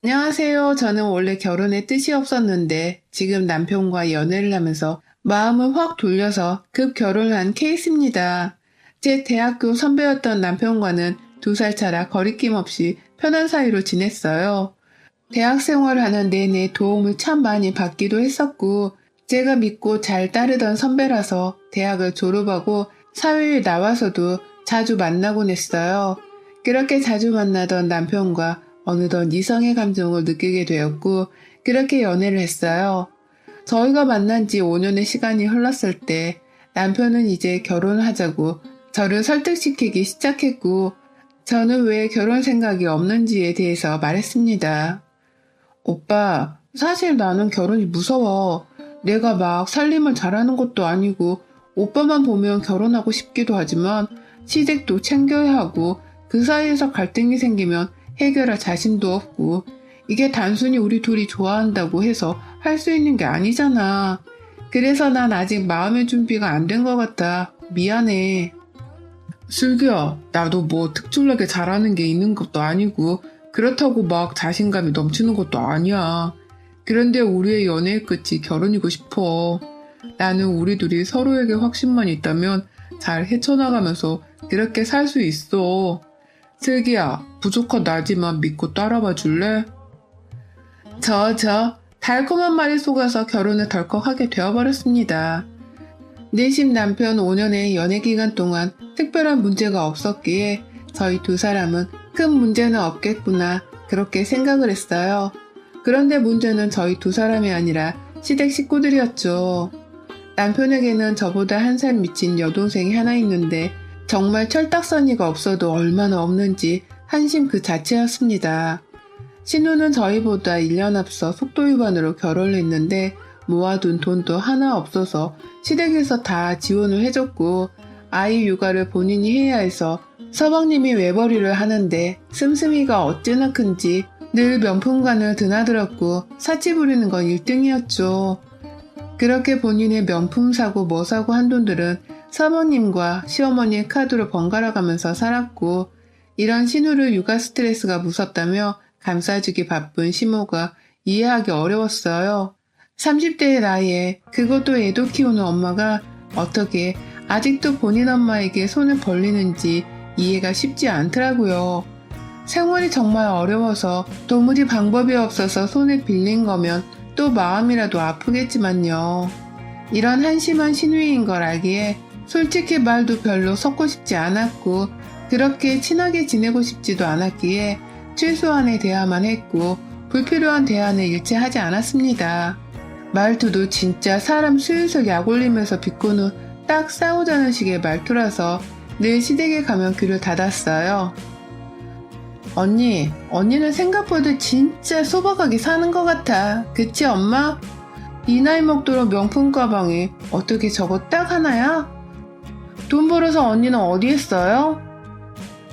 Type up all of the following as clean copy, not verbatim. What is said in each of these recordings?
안녕하세요. 저는 원래 결혼에 뜻이 없었는데 지금 남편과 연애를 하면서 마음을 확 돌려서 급 결혼을 한 케이스입니다. 제 대학교 선배였던 남편과는 2살 차라 거리낌 없이 편한 사이로 지냈어요. 대학 생활을 하는 내내 도움을 참 많이 받기도 했었고 제가 믿고 잘 따르던 선배라서 대학을 졸업하고 사회에 나와서도 자주 만나곤 했어요. 그렇게 자주 만나던 남편과 어느덧 이성의 감정을 느끼게 되었고 그렇게 연애를 했어요. 저희가 만난 지 5년의 시간이 흘렀을 때 남편은 이제 결혼을 하자고 저를 설득시키기 시작했고 저는 왜 결혼 생각이 없는지에 대해서 말했습니다. 오빠, 사실 나는 결혼이 무서워. 내가 막 살림을 잘하는 것도 아니고 오빠만 보면 결혼하고 싶기도 하지만 시댁도 챙겨야 하고 그 사이에서 갈등이 생기면 해결할 자신도 없고 이게 단순히 우리 둘이 좋아한다고 해서 할 수 있는 게 아니잖아. 그래서 난 아직 마음의 준비가 안 된 것 같아. 미안해. 슬기야, 나도 뭐 특출나게 잘하는 게 있는 것도 아니고 그렇다고 막 자신감이 넘치는 것도 아니야. 그런데 우리의 연애의 끝이 결혼이고 싶어. 나는 우리 둘이 서로에게 확신만 있다면 잘 헤쳐나가면서 그렇게 살 수 있어. 슬기야, 부족한 나지만 믿고 따라봐 줄래? 달콤한 말에 속아서 결혼을 덜컥하게 되어버렸습니다. 내심 남편 5년의 연애 기간 동안 특별한 문제가 없었기에 저희 2사람은 큰 문제는 없겠구나 그렇게 생각을 했어요. 그런데 문제는 저희 2사람이 아니라 시댁 식구들이었죠. 남편에게는 저보다 1살 미친 여동생이 하나 있는데 정말 철딱서니가 없어도 얼마나 없는지 한심 그 자체였습니다. 신우는 저희보다 1년 앞서 속도 위반으로 결혼을 했는데 모아둔 돈도 하나 없어서 시댁에서 다 지원을 해줬고 아이 육아를 본인이 해야 해서 서방님이 외벌이를 하는데 씀씀이가 어찌나 큰지 늘 명품관을 드나들었고 사치 부리는 건 1등이었죠. 그렇게 본인의 명품 사고 뭐 사고 한 돈들은 사모님과 시어머니의 카드로 번갈아 가면서 살았고 이런 신우를 육아 스트레스가 무섭다며 감싸주기 바쁜 시모가 이해하기 어려웠어요. 30대의 나이에 그것도 애도 키우는 엄마가 어떻게 아직도 본인 엄마에게 손을 벌리는지 이해가 쉽지 않더라고요. 생활이 정말 어려워서 도무지 방법이 없어서 손을 빌린 거면 또 마음이라도 아프겠지만요. 이런 한심한 신우인 걸 알기에 솔직히 말도 별로 섞고 싶지 않았고 그렇게 친하게 지내고 싶지도 않았기에 최소한의 대화만 했고 불필요한 대화는 일체 하지 않았습니다. 말투도 진짜 사람 슬슬 약 올리면서 비꼰 후 딱 싸우자는 식의 말투라서 늘 시댁에 가면 귀를 닫았어요. 언니는 생각보다 진짜 소박하게 사는 것 같아. 그치 엄마? 이 나이 먹도록 명품 가방에 어떻게 저거 딱 하나야? 돈 벌어서 언니는 어디에 써요?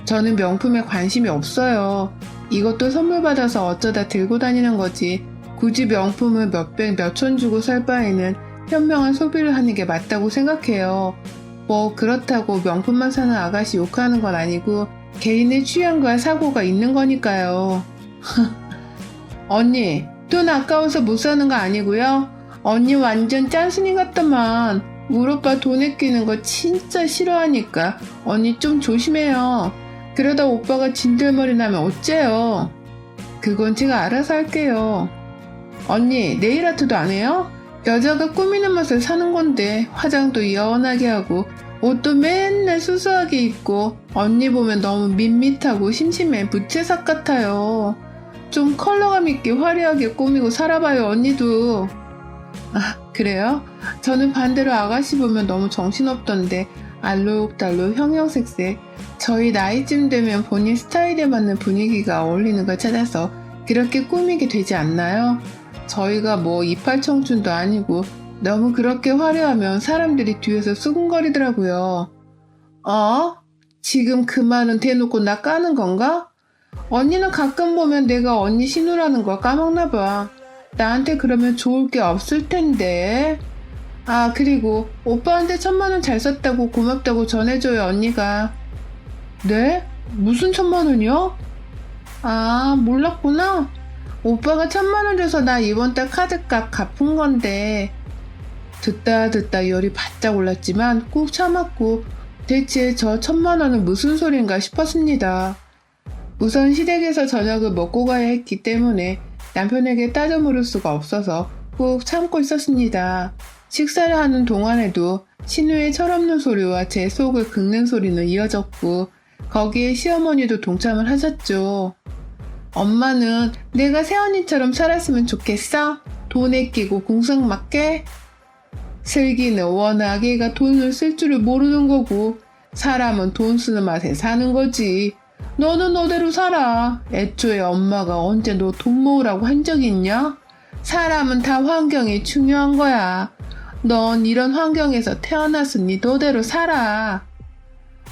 저는 명품에 관심이 없어요. 이것도 선물 받아서 어쩌다 들고 다니는 거지. 굳이 명품을 몇백 몇천 주고 살 바에는 현명한 소비를 하는 게 맞다고 생각해요. 뭐 그렇다고 명품만 사는 아가씨 욕하는 건 아니고 개인의 취향과 사고가 있는 거니까요. 언니, 돈 아까워서 못 사는 거 아니고요? 언니 완전 짠순이 같더만. 우리 오빠 돈에 끼는 거 진짜 싫어하니까 언니 좀 조심해요. 그러다 오빠가 진들머리 나면 어째요? 그건 제가 알아서 할게요. 언니, 네일 아트도 안 해요? 여자가 꾸미는 맛을 사는 건데 화장도 연하게 하고 옷도 맨날 수수하게 입고 언니 보면 너무 밋밋하고 심심해 부채삭 같아요. 좀 컬러감 있게 화려하게 꾸미고 살아봐요 언니도. 아 그래요? 저는 반대로 아가씨 보면 너무 정신없던데 알록달록 형형색색 저희 나이쯤 되면 본인 스타일에 맞는 분위기가 어울리는 걸 찾아서 그렇게 꾸미게 되지 않나요? 저희가 뭐 이팔 청춘도 아니고 너무 그렇게 화려하면 사람들이 뒤에서 수근거리더라고요. 지금 그 말은 대놓고 나 까는 건가? 언니는 가끔 보면 내가 언니 신우라는 걸 까먹나 봐. 나한테 그러면 좋을 게 없을 텐데. 아 그리고 오빠한테 1,000만 원 잘 썼다고 고맙다고 전해줘요 언니가. 네? 무슨 1,000만 원이요? 아 몰랐구나. 오빠가 1,000만 원 줘서 나 이번 달 카드값 갚은 건데. 듣다 열이 바짝 올랐지만 꾹 참았고 대체 저 1,000만 원은 무슨 소린가 싶었습니다. 우선 시댁에서 저녁을 먹고 가야 했기 때문에 남편에게 따져 물을 수가 없어서 꾹 참고 있었습니다. 식사를 하는 동안에도 신우의 철없는 소리와 제 속을 긁는 소리는 이어졌고 거기에 시어머니도 동참을 하셨죠. 엄마는 내가 새언니처럼 살았으면 좋겠어? 돈에 끼고 궁상맞게? 슬기는 워낙 애가 돈을 쓸 줄을 모르는 거고 사람은 돈 쓰는 맛에 사는 거지. 너는 너대로 살아. 애초에 엄마가 언제 너 돈 모으라고 한 적 있냐? 사람은 다 환경이 중요한 거야. 넌 이런 환경에서 태어났으니 너대로 살아.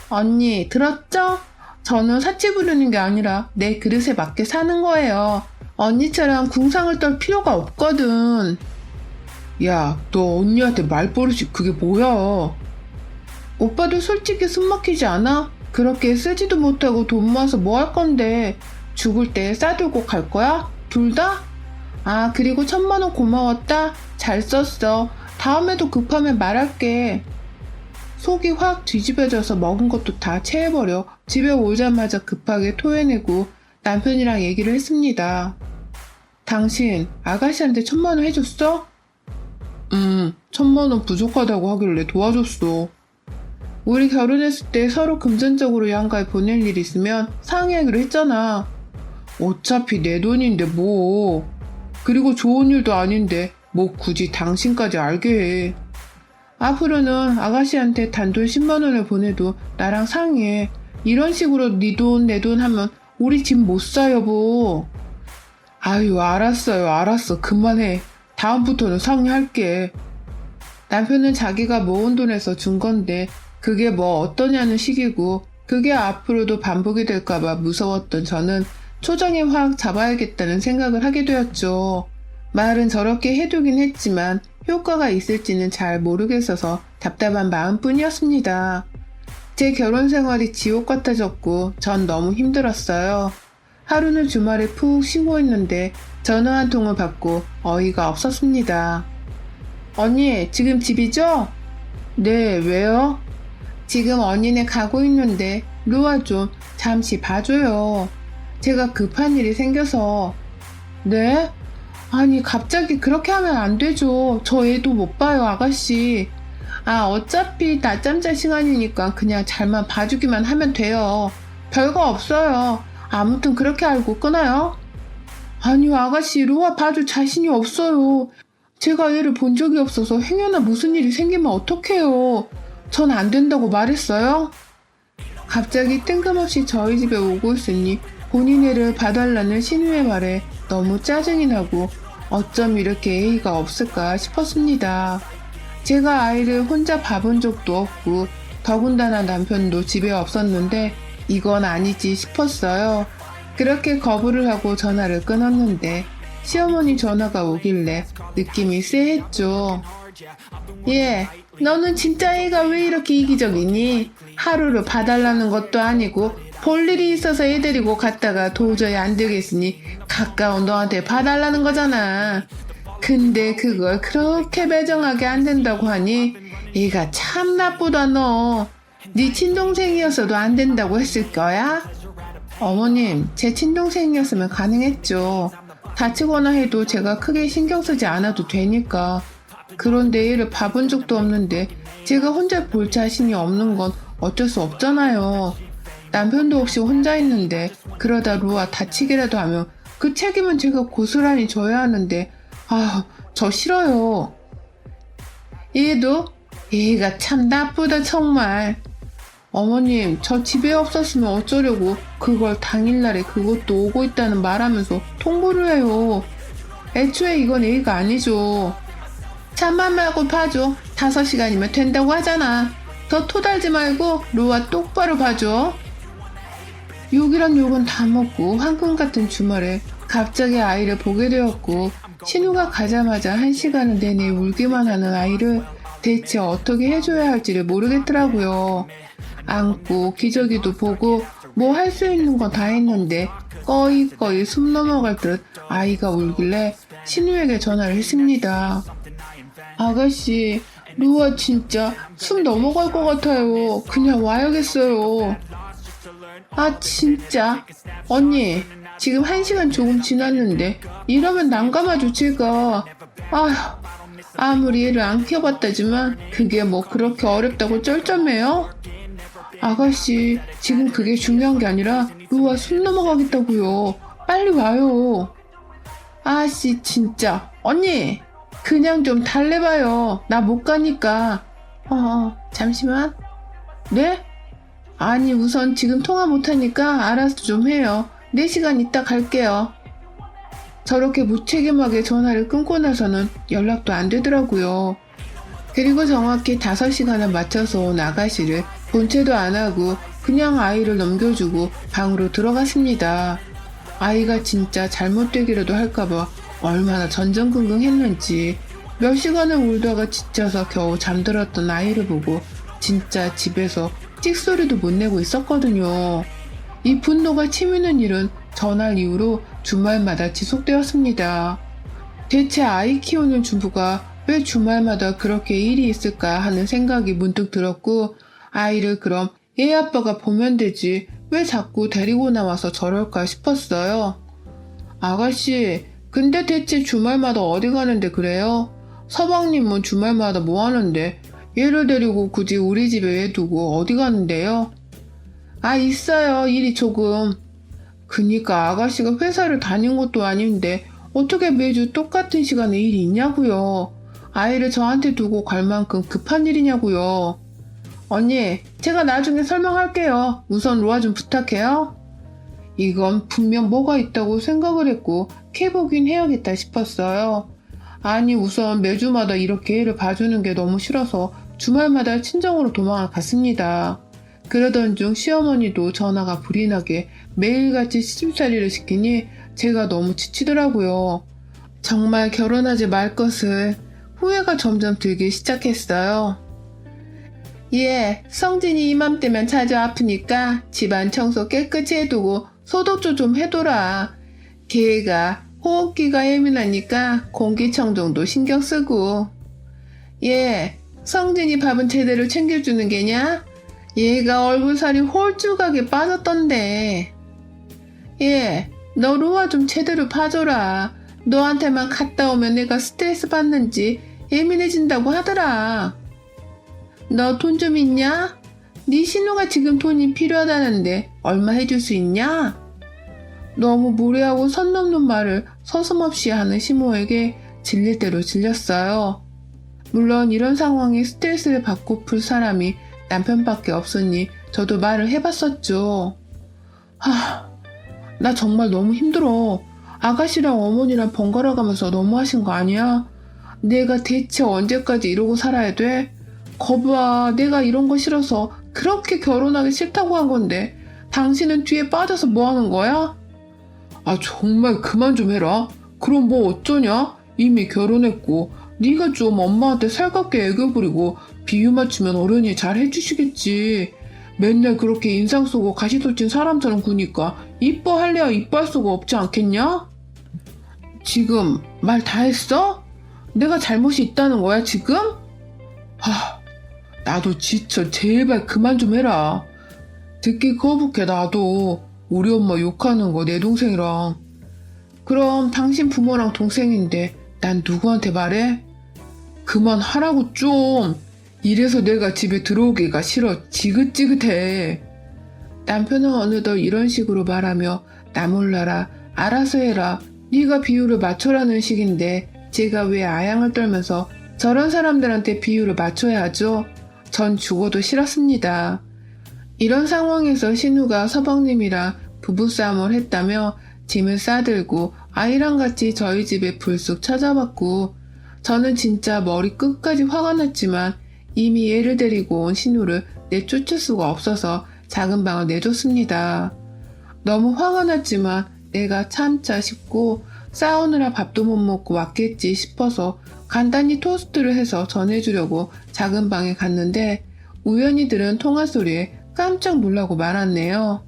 언니 들었죠? 저는 사치 부리는 게 아니라 내 그릇에 맞게 사는 거예요. 언니처럼 궁상을 떨 필요가 없거든. 야, 너 언니한테 말버릇이 그게 뭐야? 오빠도 솔직히 숨 막히지 않아? 그렇게 쓰지도 못하고 돈 모아서 뭐 할 건데 죽을 때 싸들고 갈 거야? 둘 다? 아, 그리고 1,000만 원 고마웠다? 잘 썼어. 다음에도 급하면 말할게. 속이 확 뒤집어져서 먹은 것도 다 체해버려 집에 오자마자 급하게 토해내고 남편이랑 얘기를 했습니다. 당신 아가씨한테 1,000만 원 해줬어? 1,000만 원 부족하다고 하길래 도와줬어. 우리 결혼했을 때 서로 금전적으로 양가에 보낼 일 있으면 상의하기로 했잖아. 어차피 내 돈인데 뭐. 그리고 좋은 일도 아닌데 뭐 굳이 당신까지 알게 해. 앞으로는 아가씨한테 단돈 10만 원을 보내도 나랑 상의해. 이런 식으로 네 돈 내 돈 하면 우리 집 못 사 여보. 아유 알았어요 알았어 그만해. 다음부터는 상의할게. 남편은 자기가 모은 돈에서 준 건데 그게 뭐 어떠냐는 식이고 그게 앞으로도 반복이 될까봐 무서웠던 저는 초장에 확 잡아야겠다는 생각을 하게 되었죠. 말은 저렇게 해두긴 했지만 효과가 있을지는 잘 모르겠어서 답답한 마음뿐이었습니다. 제 결혼 생활이 지옥 같아졌고 전 너무 힘들었어요. 하루는 주말에 푹 쉬고 있는데 전화 한 통을 받고 어이가 없었습니다. 언니, 지금 집이죠? 네, 왜요? 지금 언니네 가고 있는데 루아 좀 잠시 봐줘요. 제가 급한 일이 생겨서. 네? 아니 갑자기 그렇게 하면 안 되죠. 저 애도 못 봐요 아가씨. 아 어차피 낮잠 잘 시간이니까 그냥 잘만 봐주기만 하면 돼요. 별거 없어요. 아무튼 그렇게 알고 끊어요. 아니요 아가씨 루아 봐줄 자신이 없어요. 제가 얘를 본 적이 없어서 행여나 무슨 일이 생기면 어떡해요. 전 안 된다고 말했어요. 갑자기 뜬금없이 저희 집에 오고 있으니 본인 애를 봐달라는 신우의 말에 너무 짜증이 나고 어쩜 이렇게 예의가 없을까 싶었습니다. 제가 아이를 혼자 봐본 적도 없고 더군다나 남편도 집에 없었는데 이건 아니지 싶었어요. 그렇게 거부를 하고 전화를 끊었는데 시어머니 전화가 오길래 느낌이 쎄했죠. 예, 너는 진짜 애가 왜 이렇게 이기적이니? 하루를 봐달라는 것도 아니고 볼 일이 있어서 애 데리고 갔다가 도저히 안 되겠으니 가까운 너한테 봐달라는 거잖아. 근데 그걸 그렇게 매정하게 안 된다고 하니 얘가 참 나쁘다 너. 네 친동생이었어도 안 된다고 했을 거야? 어머님, 제 친동생이었으면 가능했죠. 다치거나 해도 제가 크게 신경 쓰지 않아도 되니까. 그런데 얘를 봐본 적도 없는데 제가 혼자 볼 자신이 없는 건 어쩔 수 없잖아요. 남편도 없이 혼자 있는데 그러다 루아 다치기라도 하면 그 책임은 제가 고스란히 져야 하는데 저 싫어요. 얘가 참 나쁘다 정말. 어머님 저 집에 없었으면 어쩌려고 그걸 당일날에 그것도 오고 있다는 말하면서 통보를 해요. 애초에 이건 예의가 아니죠. 잠만 말고 봐줘. 5시간이면 된다고 하잖아. 더 토달지 말고 루아 똑바로 봐줘. 욕이란 욕은 다 먹고 황금 같은 주말에 갑자기 아이를 보게 되었고 신우가 가자마자 1시간을 내내 울기만 하는 아이를 대체 어떻게 해줘야 할지를 모르겠더라고요. 안고 기저귀도 보고 뭐 할 수 있는 건 다 했는데 꺼이꺼이 숨 넘어갈 듯 아이가 울길래 신우에게 전화를 했습니다. 아가씨, 루아 진짜 숨 넘어갈 것 같아요. 그냥 와야겠어요. 아 진짜? 언니, 지금 1시간 조금 지났는데 이러면 난감하죠 제가. 아휴, 아무리 애를 안 키워봤다지만 그게 뭐 그렇게 어렵다고 쩔쩔매요? 아가씨, 지금 그게 중요한 게 아니라 루아 숨 넘어가겠다고요. 빨리 와요. 아씨 진짜. 언니, 그냥 좀 달래봐요. 나 못 가니까. 잠시만. 네? 아니 우선 지금 통화 못하니까 알아서 좀 해요. 4시간 있다 갈게요. 저렇게 무책임하게 전화를 끊고 나서는 연락도 안 되더라고요. 그리고 정확히 5시간을 맞춰서 온 아가씨를 본체도 안 하고 그냥 아이를 넘겨주고 방으로 들어갔습니다. 아이가 진짜 잘못되기라도 할까봐 얼마나 전전긍긍했는지 몇 시간을 울다가 지쳐서 겨우 잠들었던 아이를 보고 진짜 집에서 찍소리도 못 내고 있었거든요. 이 분노가 치미는 일은 전날 이후로 주말마다 지속되었습니다. 대체 아이 키우는 주부가 왜 주말마다 그렇게 일이 있을까 하는 생각이 문득 들었고, 아이를 그럼 애 아빠가 보면 되지 왜 자꾸 데리고 나와서 저럴까 싶었어요. 아가씨, 근데 대체 주말마다 어디 가는데 그래요? 서방님은 주말마다 뭐 하는데 얘를 데리고 굳이 우리 집에 왜 두고 어디 가는데요? 아, 있어요. 일이 조금. 그니까 아가씨가 회사를 다닌 것도 아닌데 어떻게 매주 똑같은 시간에 일이 있냐고요. 아이를 저한테 두고 갈 만큼 급한 일이냐고요. 언니, 제가 나중에 설명할게요. 우선 로아 좀 부탁해요. 이건 분명 뭐가 있다고 생각을 했고 캐보긴 해야겠다 싶었어요. 아니 우선 매주마다 이렇게 애를 봐주는 게 너무 싫어서 주말마다 친정으로 도망을 갔습니다. 그러던 중 시어머니도 전화가 불이 나게 매일같이 시집살이를 시키니 제가 너무 지치더라고요. 정말 결혼하지 말 것을 후회가 점점 들기 시작했어요. 예, 성진이 이맘때면 자주 아프니까 집안 청소 깨끗이 해두고 소독조 좀 해둬라. 걔가 호흡기가 예민하니까 공기청정도 신경 쓰고. 예, 성진이 밥은 제대로 챙겨주는 게냐? 얘가 얼굴살이 홀쭉하게 빠졌던데. 예, 너 로아 좀 제대로 봐줘라. 너한테만 갔다 오면 내가 스트레스 받는지 예민해진다고 하더라. 너 돈 좀 있냐? 네 신우가 지금 돈이 필요하다는데 얼마 해줄 수 있냐? 너무 무례하고 선 넘는 말을 서슴없이 하는 시모에게 질릴 대로 질렸어요. 물론 이런 상황에 스트레스를 받고 풀 사람이 남편밖에 없으니 저도 말을 해봤었죠. 나 정말 너무 힘들어. 아가씨랑 어머니랑 번갈아 가면서 너무하신 거 아니야? 내가 대체 언제까지 이러고 살아야 돼? 거봐, 내가 이런 거 싫어서 그렇게 결혼하기 싫다고 한 건데 당신은 뒤에 빠져서 뭐 하는 거야? 아 정말 그만 좀 해라. 그럼 뭐 어쩌냐? 이미 결혼했고 네가 좀 엄마한테 살갑게 애교 부리고 비유 맞추면 어른이 잘 해주시겠지. 맨날 그렇게 인상 쓰고 가시돋친 사람처럼 구니까 이뻐할래야 이뻐할 수가 없지 않겠냐? 지금 말 다 했어? 내가 잘못이 있다는 거야 지금? 나도 지쳐. 제발 그만 좀 해라. 듣기 거북해. 나도 우리 엄마 욕하는 거 내 동생이랑. 그럼 당신 부모랑 동생인데 난 누구한테 말해? 그만하라고 좀. 이래서 내가 집에 들어오기가 싫어. 지긋지긋해. 남편은 어느덧 이런 식으로 말하며 나 몰라라, 알아서 해라, 네가 비율을 맞춰라는 식인데 제가 왜 아양을 떨면서 저런 사람들한테 비율을 맞춰야 하죠? 전 죽어도 싫었습니다. 이런 상황에서 신우가 서방님이랑 부부싸움을 했다며 짐을 싸들고 아이랑 같이 저희 집에 불쑥 찾아왔고, 저는 진짜 머리 끝까지 화가 났지만 이미 얘를 데리고 온 신우를 내쫓을 수가 없어서 작은 방을 내줬습니다. 너무 화가 났지만 내가 참자 싶고 싸우느라 밥도 못 먹고 왔겠지 싶어서 간단히 토스트를 해서 전해주려고 작은 방에 갔는데 우연히 들은 통화 소리에 깜짝 놀라고 말았네요.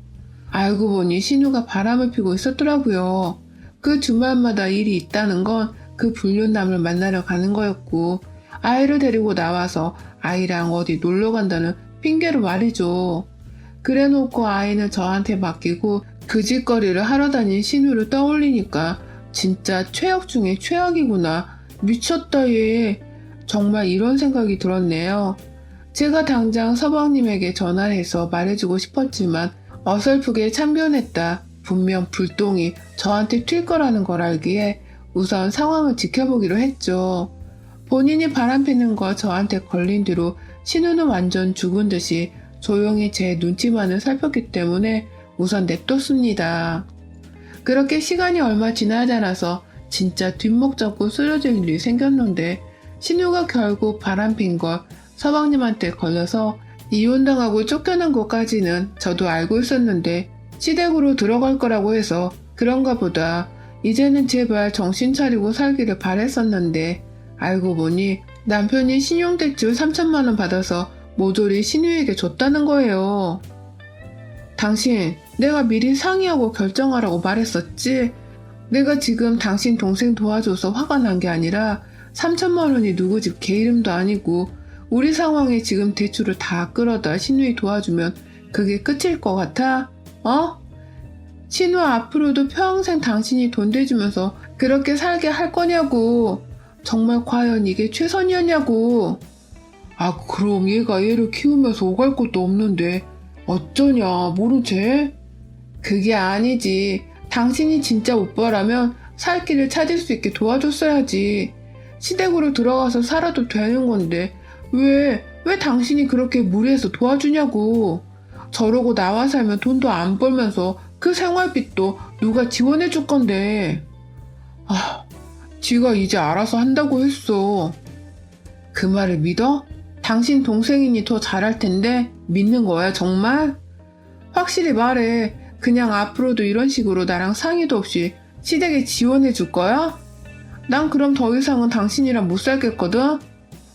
알고 보니 신우가 바람을 피고 있었더라고요. 그 주말마다 일이 있다는 건 그 불륜남을 만나러 가는 거였고, 아이를 데리고 나와서 아이랑 어디 놀러 간다는 핑계로 말이죠. 그래 놓고 아이는 저한테 맡기고 그 짓거리를 하러 다닌 신우를 떠올리니까 진짜 최악 중에 최악이구나. 미쳤다 얘. 정말 이런 생각이 들었네요. 제가 당장 서방님에게 전화를 해서 말해주고 싶었지만 어설프게 참견했다. 분명 불똥이 저한테 튈 거라는 걸 알기에 우선 상황을 지켜보기로 했죠. 본인이 바람피는 거 저한테 걸린 뒤로 신우는 완전 죽은 듯이 조용히 제 눈치만을 살폈기 때문에 우선 냅뒀습니다. 그렇게 시간이 얼마 지나지 않아서 진짜 뒷목 잡고 쓰러질 일이 생겼는데 신우가 결국 바람핀 걸 서방님한테 걸려서 이혼당하고 쫓겨난 것까지는 저도 알고 있었는데 시댁으로 들어갈 거라고 해서 그런가 보다. 이제는 제발 정신 차리고 살기를 바랬었는데 알고 보니 남편이 신용대출 3천만 원 받아서 모조리 신우에게 줬다는 거예요. 당신, 내가 미리 상의하고 결정하라고 말했었지? 내가 지금 당신 동생 도와줘서 화가 난 게 아니라 3천만 원이 누구 집 개 이름도 아니고 우리 상황에 지금 대출을 다 끌어다 신우이 도와주면 그게 끝일 것 같아? 신우 앞으로도 평생 당신이 돈 대주면서 그렇게 살게 할 거냐고. 정말 과연 이게 최선이었냐고. 아, 그럼 얘가 얘를 키우면서 오갈 것도 없는데 어쩌냐, 모른 채? 그게 아니지. 당신이 진짜 오빠라면 살 길을 찾을 수 있게 도와줬어야지. 시댁으로 들어가서 살아도 되는 건데 왜 당신이 그렇게 무리해서 도와주냐고. 저러고 나와 살면 돈도 안 벌면서 그 생활비도 누가 지원해 줄 건데. 지가 이제 알아서 한다고 했어. 그 말을 믿어? 당신 동생이니 더 잘할 텐데 믿는 거야 정말? 확실히 말해. 그냥 앞으로도 이런 식으로 나랑 상의도 없이 시댁에 지원해 줄 거야? 난 그럼 더 이상은 당신이랑 못 살겠거든?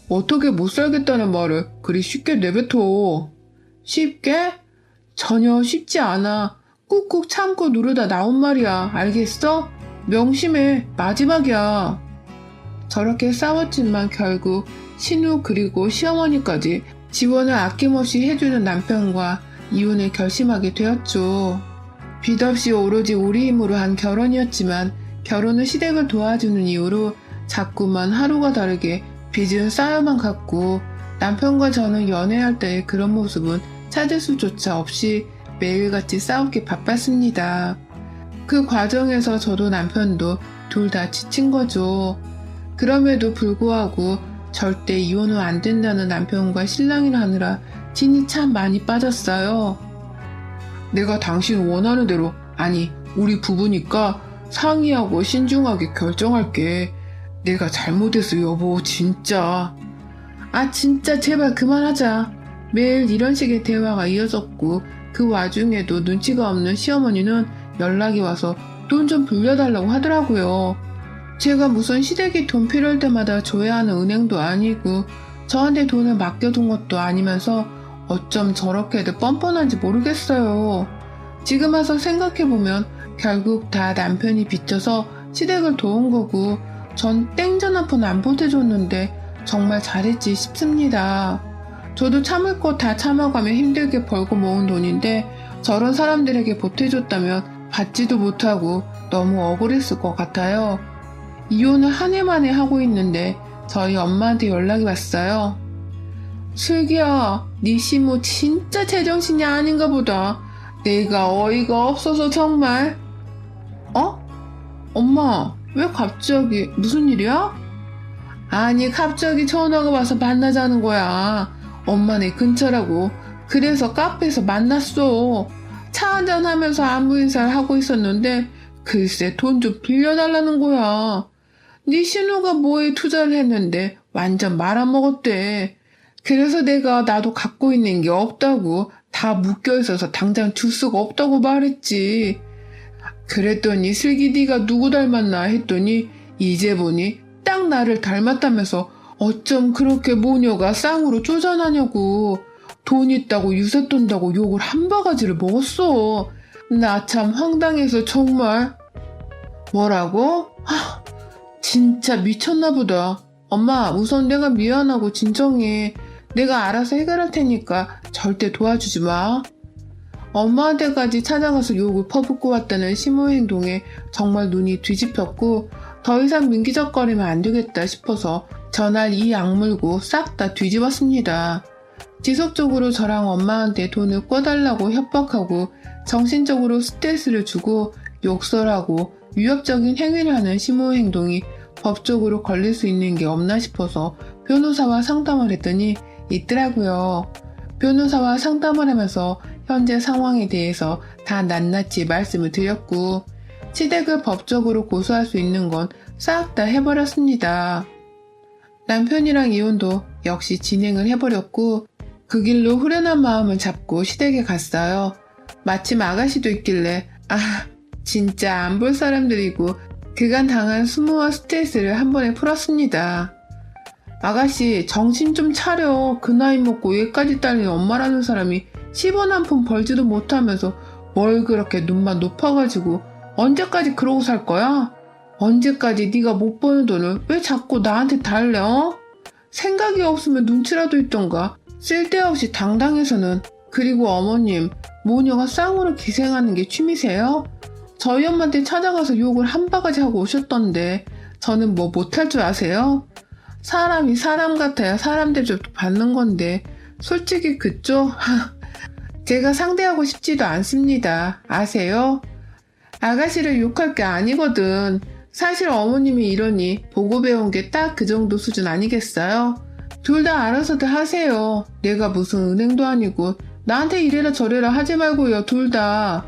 어떻게 못 살겠다는 말을 그리 쉽게 내뱉어. 쉽게? 전혀 쉽지 않아. 꾹꾹 참고 누르다 나온 말이야. 알겠어? 명심해. 마지막이야. 저렇게 싸웠지만 결국 신우 그리고 시어머니까지 지원을 아낌없이 해주는 남편과 이혼을 결심하게 되었죠. 빚 없이 오로지 우리 힘으로 한 결혼이었지만 결혼은 시댁을 도와주는 이유로 자꾸만 하루가 다르게 빚은 쌓여만 갔고 남편과 저는 연애할 때의 그런 모습은 찾을 수조차 없이 매일같이 싸우기 바빴습니다. 그 과정에서 저도 남편도 둘 다 지친 거죠. 그럼에도 불구하고 절대 이혼은 안 된다는 남편과 신랑이라 하느라 진이 참 많이 빠졌어요. 내가 당신 원하는 대로, 아니 우리 부부니까 상의하고 신중하게 결정할게. 내가 잘못했어 여보 진짜. 진짜 제발 그만하자. 매일 이런 식의 대화가 이어졌고 그 와중에도 눈치가 없는 시어머니는 연락이 와서 돈 좀 빌려달라고 하더라고요. 제가 무슨 시댁이 돈 필요할 때마다 줘야 하는 은행도 아니고 저한테 돈을 맡겨둔 것도 아니면서 어쩜 저렇게들 뻔뻔한지 모르겠어요. 지금 와서 생각해보면 결국 다 남편이 빚져서 시댁을 도운 거고 전 땡전 한 푼 안 보태줬는데 정말 잘했지 싶습니다. 저도 참을 거 다 참아가며 힘들게 벌고 모은 돈인데 저런 사람들에게 보태줬다면 받지도 못하고 너무 억울했을 것 같아요. 이혼을 한 해 만에 하고 있는데 저희 엄마한테 연락이 왔어요. 슬기야, 네 시모 진짜 제정신이 아닌가 보다. 내가 어이가 없어서 정말. 엄마, 왜 갑자기 무슨 일이야? 아니 갑자기 전화가 와서 만나자는 거야. 엄마네 근처라고. 그래서 카페에서 만났어. 차 한잔 하면서 안부 인사를 하고 있었는데 글쎄 돈 좀 빌려달라는 거야. 네 신우가 뭐에 투자를 했는데 완전 말아먹었대. 그래서 내가 나도 갖고 있는 게 없다고 다 묶여있어서 당장 줄 수가 없다고 말했지. 그랬더니 슬기 네가 누구 닮았나 했더니 이제 보니 딱 나를 닮았다면서 어쩜 그렇게 모녀가 쌍으로 쪼잔하냐고. 돈 있다고 유세 떤다고 욕을 한 바가지를 먹었어. 나 참 황당해서 정말. 뭐라고? 진짜 미쳤나 보다. 엄마, 우선 내가 미안하고 진정해. 내가 알아서 해결할 테니까 절대 도와주지 마. 엄마한테까지 찾아가서 욕을 퍼붓고 왔다는 시모의 행동에 정말 눈이 뒤집혔고 더 이상 민기적거리면 안 되겠다 싶어서 전날 이 악물고 싹 다 뒤집었습니다. 지속적으로 저랑 엄마한테 돈을 꿔달라고 협박하고 정신적으로 스트레스를 주고 욕설하고 위협적인 행위를 하는 시모의 행동이 법적으로 걸릴 수 있는 게 없나 싶어서 변호사와 상담을 했더니 있더라고요. 변호사와 상담을 하면서 현재 상황에 대해서 다 낱낱이 말씀을 드렸고 시댁을 법적으로 고소할 수 있는 건 싹 다 해버렸습니다. 남편이랑 이혼도 역시 진행을 해버렸고 그 길로 후련한 마음을 잡고 시댁에 갔어요. 마침 아가씨도 있길래 진짜 안 볼 사람들이고 그간 당한 수모와 스트레스를 한 번에 풀었습니다. 아가씨 정신 좀 차려. 그 나이 먹고 얘까지 딸린 엄마라는 사람이 10원 한 푼 벌지도 못하면서 뭘 그렇게 눈만 높아가지고 언제까지 그러고 살 거야? 언제까지 네가 못 버는 돈을 왜 자꾸 나한테 달래? 생각이 없으면 눈치라도 있던가. 쓸데없이 당당해서는. 그리고 어머님, 모녀가 쌍으로 기생하는 게 취미세요? 저희 엄마한테 찾아가서 욕을 한 바가지 하고 오셨던데 저는 뭐 못할 줄 아세요? 사람이 사람 같아야 사람 대접도 받는 건데 솔직히 그쪽 제가 상대하고 싶지도 않습니다. 아세요? 아가씨를 욕할 게 아니거든. 사실 어머님이 이러니 보고 배운 게 딱 그 정도 수준 아니겠어요? 둘 다 알아서들 하세요. 내가 무슨 은행도 아니고 나한테 이래라 저래라 하지 말고요. 둘 다.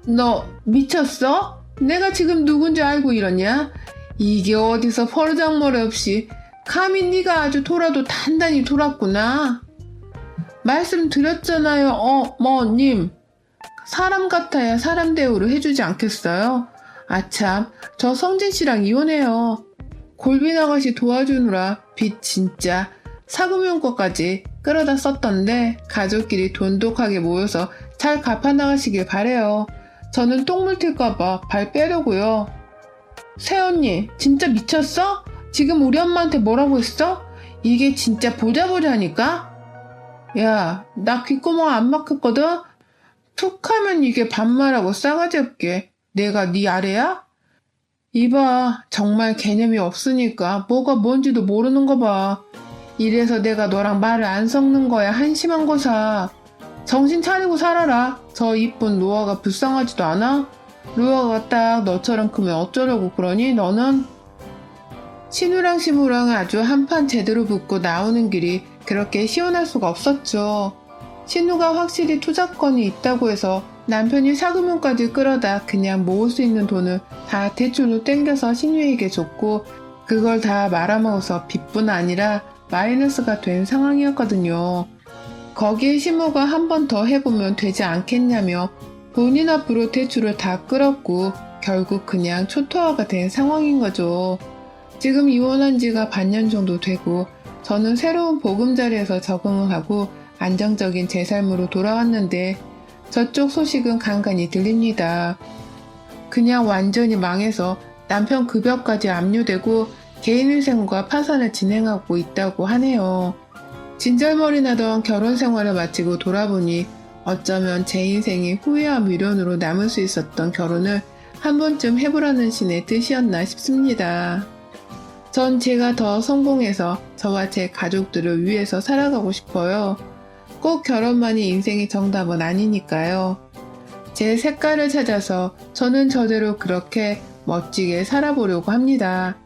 너 미쳤어? 내가 지금 누군지 알고 이러냐? 이게 어디서 버르장머리 없이 감히 네가 아주 돌아도 단단히 돌았구나. 말씀드렸잖아요. 어머님. 사람 같아야 사람 대우를 해주지 않겠어요? 아참, 저 성진씨랑 이혼해요. 골빈 아가씨 도와주느라 빚 진짜 사금융 거까지 끌어다 썼던데 가족끼리 돈독하게 모여서 잘 갚아나가시길 바래요. 저는 똥물 튈까봐 발 빼려고요. 새언니, 진짜 미쳤어? 지금 우리 엄마한테 뭐라고 했어? 이게 진짜 보자보자니까? 야, 나 귓구멍 안 막혔거든? 툭 하면 이게 반말하고 싸가지 없게. 내가 네 아래야? 이봐, 정말 개념이 없으니까 뭐가 뭔지도 모르는 거 봐. 이래서 내가 너랑 말을 안 섞는 거야. 한심한 거사. 정신 차리고 살아라. 저 이쁜 로아가 불쌍하지도 않아? 로아가 딱 너처럼 크면 어쩌려고 그러니 너는? 신우랑 시무랑 아주 한판 제대로 붙고 나오는 길이 그렇게 시원할 수가 없었죠. 신우가 확실히 투자권이 있다고 해서 남편이 사금융까지 끌어다 그냥 모을 수 있는 돈을 다 대출로 땡겨서 신우에게 줬고 그걸 다 말아먹어서 빚뿐 아니라 마이너스가 된 상황이었거든요. 거기에 시모가 한 번 더 해보면 되지 않겠냐며 본인 앞으로 대출을 다 끌었고 결국 그냥 초토화가 된 상황인 거죠. 지금 이혼한 지가 반년 정도 되고 저는 새로운 보금자리에서 적응을 하고 안정적인 제 삶으로 돌아왔는데 저쪽 소식은 간간히 들립니다. 그냥 완전히 망해서 남편 급여까지 압류되고 개인위생과 파산을 진행하고 있다고 하네요. 진절머리 나던 결혼 생활을 마치고 돌아보니 어쩌면 제 인생이 후회와 미련으로 남을 수 있었던 결혼을 한 번쯤 해보라는 신의 뜻이었나 싶습니다. 전 제가 더 성공해서 저와 제 가족들을 위해서 살아가고 싶어요. 꼭 결혼만이 인생의 정답은 아니니까요. 제 색깔을 찾아서 저는 저대로 그렇게 멋지게 살아보려고 합니다.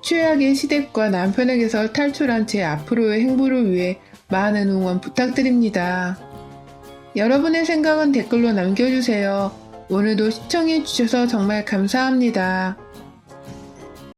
최악의 시댁과 남편에게서 탈출한 제 앞으로의 행보를 위해 많은 응원 부탁드립니다. 여러분의 생각은 댓글로 남겨주세요. 오늘도 시청해주셔서 정말 감사합니다.